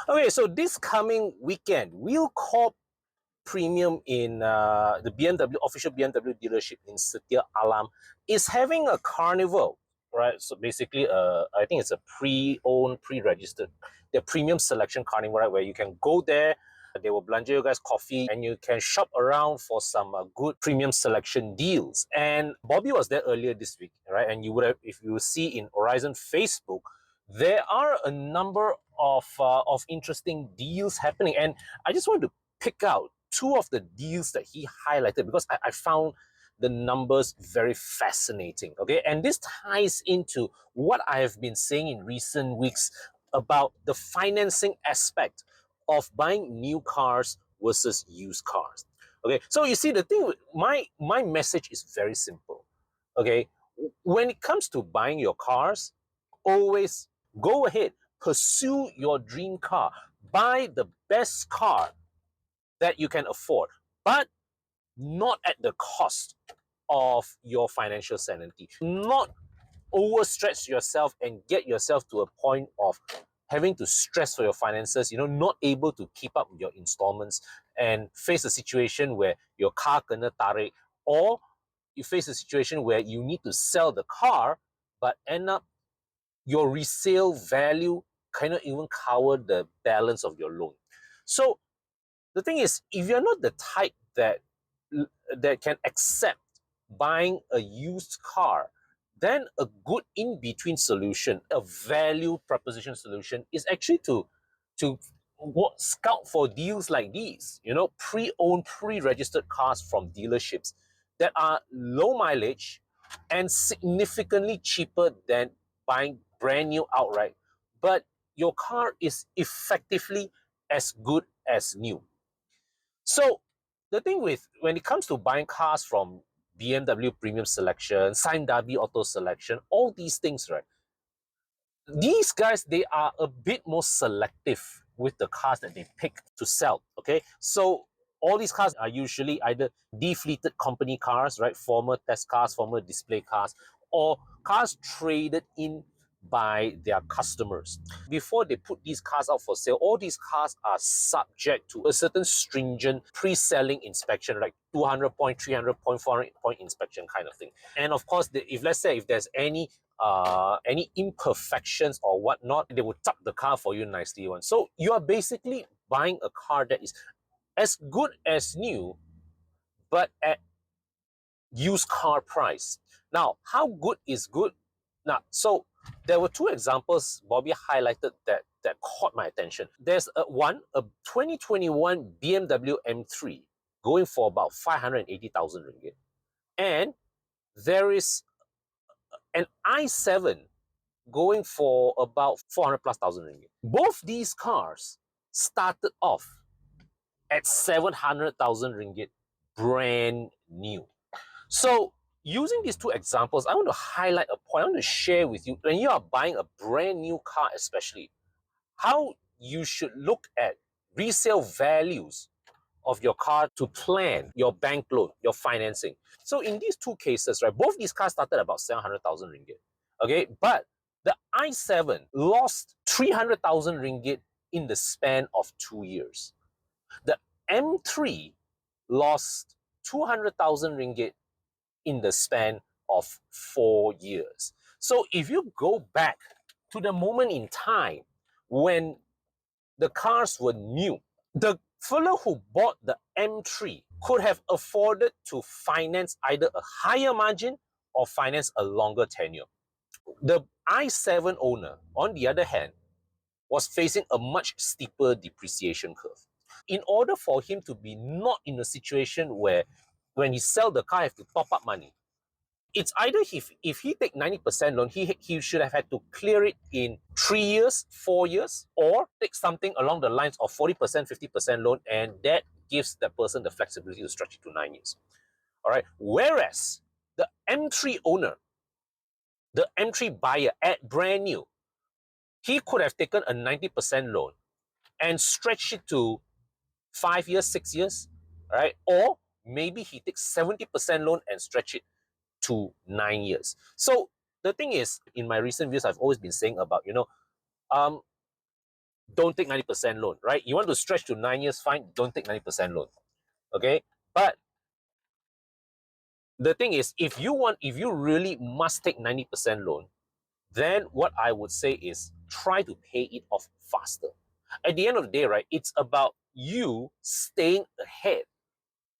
Okay, so this coming weekend, we'll call Premium in the BMW official BMW dealership in Setia Alam is having a carnival, right? So basically, I think it's a pre-owned, pre-registered, the premium selection carnival, right? Where you can go there, they will belanja you guys coffee, and you can shop around for some good premium selection deals. And Bobby was there earlier this week, right? And you would have, if you see in Horizon Facebook, there are a number of interesting deals happening, and I just want to pick out two of the deals that he highlighted because I found the numbers very fascinating. Okay, and this ties into what I have been saying in recent weeks about the financing aspect of buying new cars versus used cars. Okay, so you see, the thing with my message is very simple. Okay, when it comes to buying your cars, always go ahead, pursue your dream car, buy the best car that you can afford, but not at the cost of your financial sanity. Not overstretch yourself and get yourself to a point of having to stress for your finances, not able to keep up with your installments and face a situation where your car kena tarik, or you face a situation where you need to sell the car but end up your resale value cannot even cover the balance of your loan. So the thing is, if you're not the type that can accept buying a used car, then a good in-between solution, a value proposition solution, is actually to scout for deals like these, pre-owned, pre-registered cars from dealerships that are low mileage and significantly cheaper than buying brand new outright, but your car is effectively as good as new. So the thing with when it comes to buying cars from BMW Premium Selection, Sime Darby Auto Selection, all these things, right? These guys, they are a bit more selective with the cars that they pick to sell. Okay, so all these cars are usually either defleeted company cars, right? Former test cars, former display cars, or cars traded in by their customers. Before they put these cars out for sale, all these cars are subject to a certain stringent pre-selling inspection, like 200 point, 300 point, 400 point inspection kind of thing. And of course, if let's say if there's any imperfections or whatnot, they will tuck the car for you nicely. So you are basically buying a car that is as good as new, but at used car price. Now, how good is good? Now, so there were two examples Bobby highlighted that caught my attention. There's a 2021 BMW M3 going for about 580,000 ringgit. And there is an i7 going for about 400 plus thousand ringgit. Both these cars started off at 700,000 ringgit, brand new. So, using these two examples, I want to highlight a point. I want to share with you, when you are buying a brand new car, especially, how you should look at resale values of your car to plan your bank loan, your financing. So in these two cases, right, both these cars started about 700,000 ringgit. Okay, but the i7 lost 300,000 ringgit in the span of 2 years. The M3 lost 200,000 ringgit in the span of 4 years. So if you go back to the moment in time when the cars were new, the fellow who bought the M3 could have afforded to finance either a higher margin or finance a longer tenure. The i7 owner, on the other hand, was facing a much steeper depreciation curve. In order for him to be not in a situation where when he sell the car, he have to top up money, it's either if he take 90% loan, he should have had to clear it in 3 years, 4 years, or take something along the lines of 40%, 50% loan, and that gives the person the flexibility to stretch it to 9 years. All right. Whereas the M3 owner, the M3 buyer at brand new, he could have taken a 90% loan and stretched it to 5 years, 6 years, right? Or maybe he takes 70% loan and stretch it to 9 years. So the thing is, in my recent views, I've always been saying about, um, don't take 90% loan, right? You want to stretch to 9 years, fine, don't take 90% loan. Okay. But the thing is, if you really must take 90% loan, then what I would say is try to pay it off faster. At the end of the day, right, it's about you staying ahead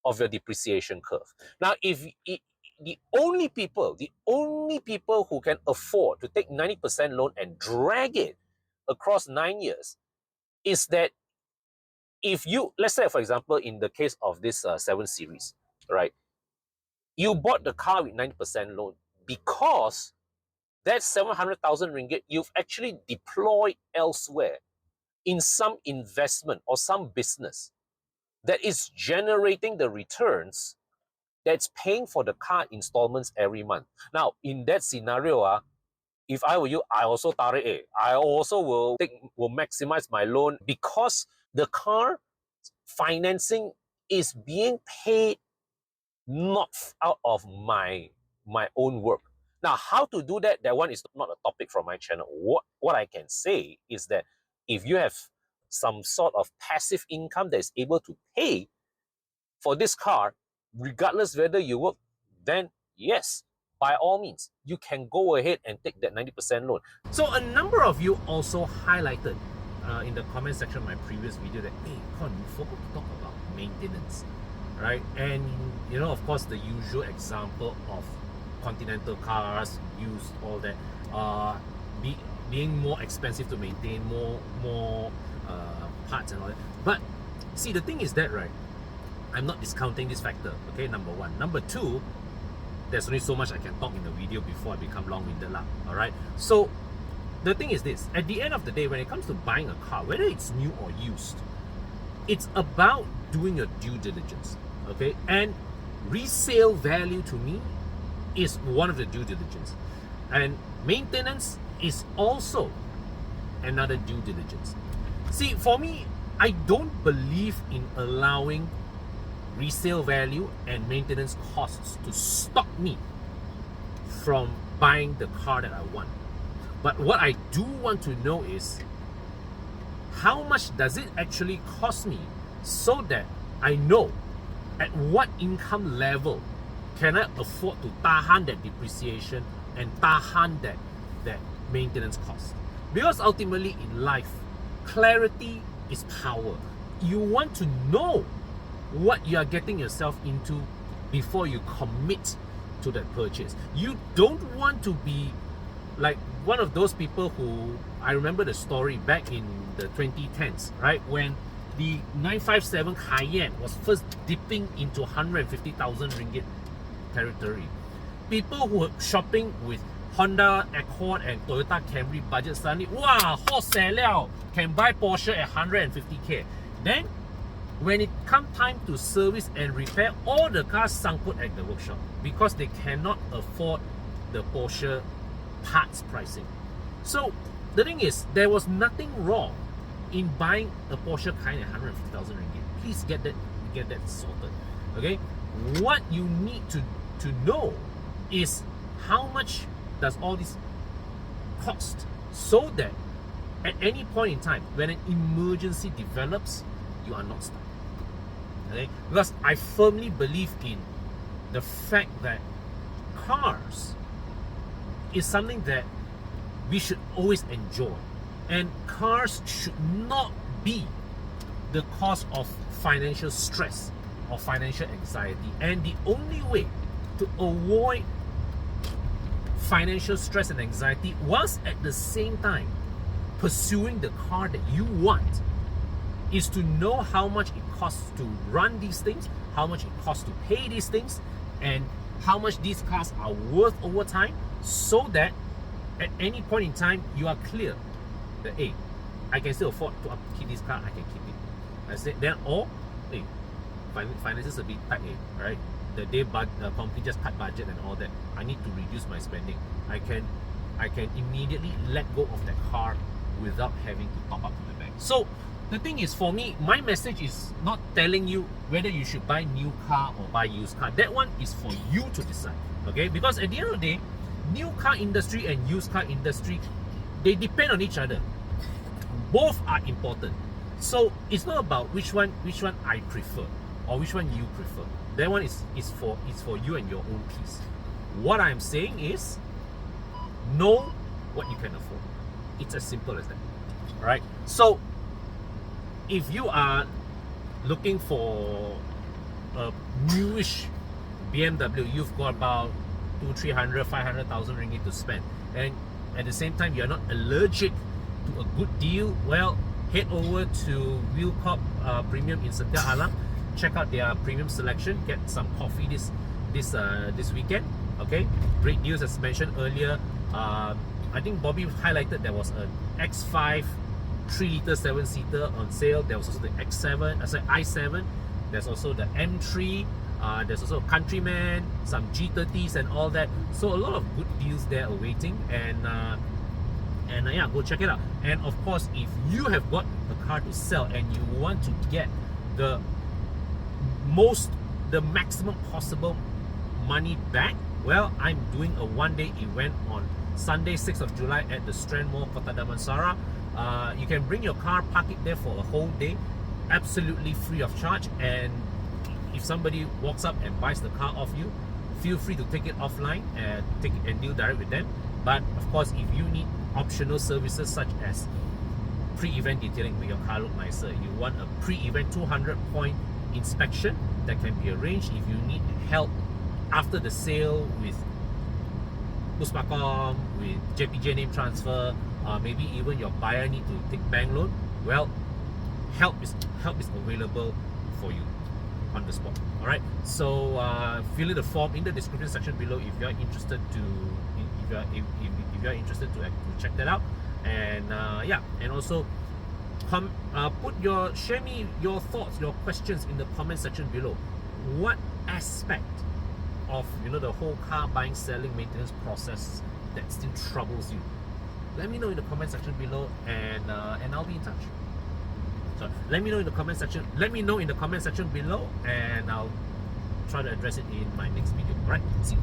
of your depreciation curve. Now, if it, the only people who can afford to take 90% loan and drag it across 9 years is that if you, let's say, for example, in the case of this 7 Series, right, you bought the car with 90% loan because that 700,000 ringgit you've actually deployed elsewhere in some investment or some business that is generating the returns that's paying for the car installments every month. Now, in that scenario, if I were you, I also tarik I also will maximize my loan because the car financing is being paid not out of my own work. Now, how to do that? That one is not a topic from my channel. What I can say is that if you have some sort of passive income that is able to pay for this car, regardless whether you work, then yes, by all means, you can go ahead and take that 90% loan. So a number of you also highlighted in the comment section of my previous video that, hey, Con, you forgot to talk about maintenance, right? And you know, of course, the usual example of Continental cars, used, all that, being more expensive to maintain, more parts and all that. But see, the thing is that, right, I'm not discounting this factor, okay, number one. Number two, there's only so much I can talk in the video before I become long-winded lah, all right? So the thing is this, at the end of the day, when it comes to buying a car, whether it's new or used, it's about doing your due diligence, okay? And resale value to me is one of the due diligence. And maintenance is also another due diligence. See, for me, I don't believe in allowing resale value and maintenance costs to stop me from buying the car that I want. But what I do want to know is how much does it actually cost me, so that I know at what income level can I afford to tahan that depreciation and tahan that maintenance cost. Because ultimately in life, clarity is power. You want to know what you are getting yourself into before you commit to that purchase. You don't want to be like one of those people who, I remember the story back in the 2010s, right, when the 957 Cayenne was first dipping into 150,000 ringgit territory. People who were shopping with Honda Accord and Toyota Camry budget suddenly, wow, hot sell, can buy Porsche at 150k. Then when it come time to service and repair, all the cars sunk at the workshop because they cannot afford the Porsche parts pricing. So the thing is, there was nothing wrong in buying a Porsche Cayenne at 150,000 ringgit. Please get that sorted. Okay, what you need to know is how much does all this cost, so that at any point in time when an emergency develops, you are not stuck. Okay? Because I firmly believe in the fact that cars is something that we should always enjoy, and cars should not be the cause of financial stress or financial anxiety. And the only way to avoid financial stress and anxiety, whilst at the same time pursuing the car that you want, is to know how much it costs to run these things, how much it costs to pay these things, and how much these cars are worth over time, so that at any point in time you are clear that, hey, I can still afford to upkeep this car, I can keep it. I said then, or hey, finances a bit tight, right? The day company just cut budget and all that, I need to reduce my spending. I can immediately let go of that car without having to top up to the bank. So the thing is, for me, my message is not telling you whether you should buy new car or buy used car. That one is for you to decide, okay? Because at the end of the day, new car industry and used car industry, they depend on each other. Both are important. So it's not about which one I prefer or which one you prefer. That one is for you and your own peace. What I'm saying is know what you can afford. It's as simple as that. Right? So if you are looking for a newish BMW, you've got about 200,000-500,000 ringgit to spend, and at the same time you're not allergic to a good deal, well, head over to Wheel Corp Premium in Setia Alam, check out their premium selection, get some coffee this weekend. Okay, great deals as mentioned earlier. I think Bobby highlighted there was an X5 3-liter 7-seater on sale. There was also the X7, i7. There's also the M3. There's also Countryman, some G30s and all that. So a lot of good deals there awaiting, and yeah, go check it out. And of course, if you have got a car to sell and you want to get the maximum possible money back, well, I'm doing a one-day event on Sunday, 6th of July at the Strand Mall, Kota Damansara. You can bring your car, park it there for a whole day, absolutely free of charge. And if somebody walks up and buys the car off you, feel free to take it offline and deal direct with them. But of course, if you need optional services such as pre-event detailing, make your car look nicer, you want a pre-event 200-point inspection that can be arranged, if you need help after the sale with Puspakom, with JPJ name transfer, maybe even your buyer need to take bank loan, well, help is available for you on the spot. All right, so fill in the form in the description section below if you are interested to check that out. And yeah, and also share me your thoughts, your questions in the comment section below. What aspect of the whole car buying, selling, maintenance process that still troubles you? Let me know in the comment section below, and I'll be in touch. So let me know in the comment section. Let me know in the comment section below, and I'll try to address it in my next video. All right, see you.